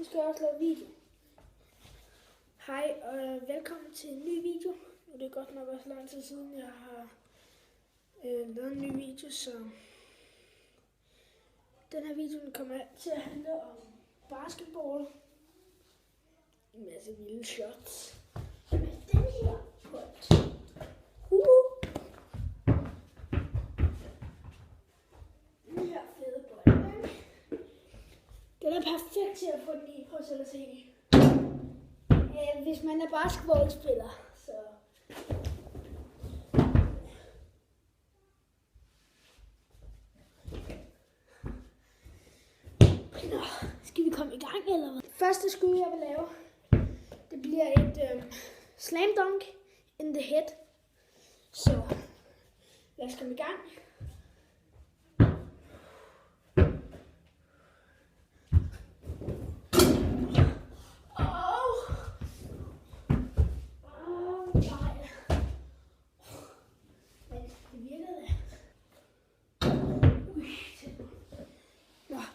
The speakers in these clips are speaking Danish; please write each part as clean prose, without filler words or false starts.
Nu skal jeg også lave video. Hej og velkommen til en ny video. Nu er det godt nok også lang tid siden, jeg har lavet en ny video, så den her video kommer til at handle om basketball. En masse vilde shots. Med den her bold. Den her fede bold. Den er perfekt til at få den i. Prøv selv at se. Hvis man er basketballspiller, så nå, skal vi komme i gang eller hvad? Første skud jeg vil lave, det bliver et slam dunk in the head. Så lad os komme i gang.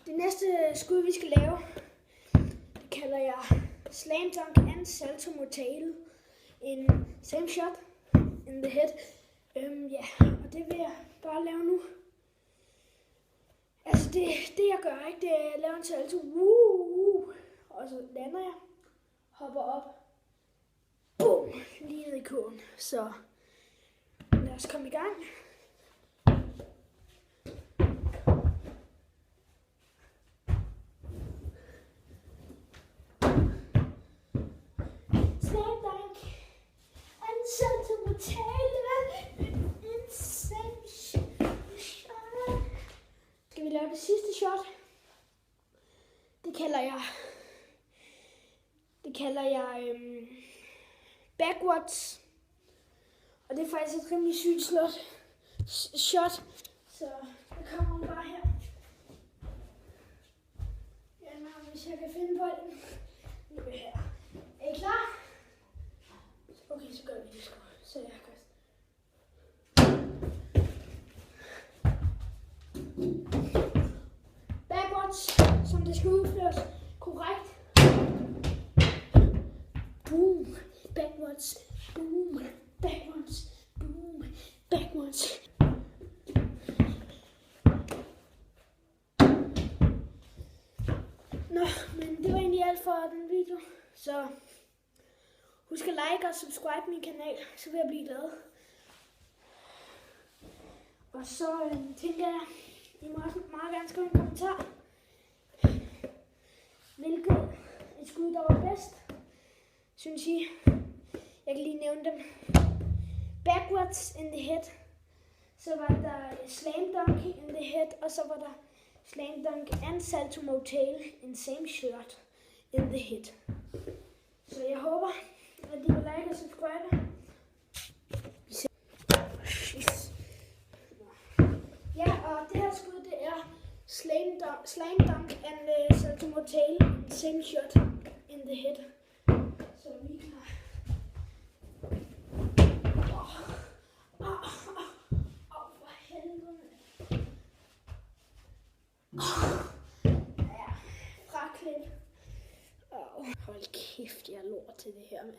Det næste skud, vi skal lave, det kalder jeg slam dunk and salto mortale in same shot in the head. Og det vil jeg bare lave nu. Altså det jeg gør, ikke, det er at lave en salto, og så lander jeg, hopper op, boom, lige ned i kurven. Så lad os komme i gang. Skal vi lave det sidste shot? Det kalder jeg backwards. Og det er faktisk et rimelig sygt shot. Så det kommer bare her. Hvis jeg kan finde bolden. Nu er her. Er I klar? Okay, så gør vi det sgu. Så jeg kan. Backwards, som det skal udføres korrekt. Boom, backwards, boom, backwards, boom, backwards. Nå, men det var egentlig alt for den video. Så husk at like og subscribe min kanal, så vil jeg blive glad. Og så tænker jeg, I må også meget gerne skrive en kommentar. Hvilket et skud, der var bedst, synes I? Jeg kan lige nævne dem. Backwards in the head. Så var der slam dunk in the head, og så var der slam dunk and salto mortale in same shot in the head. Så jeg håber, at I vil like og subscribe. Ja, og det her skud, det er slam dunk and salto mortale in same shot in the head. Så vi er klar. For helvede. Ja, fraklip. Hold kæft, jeg er lort til det her, mand.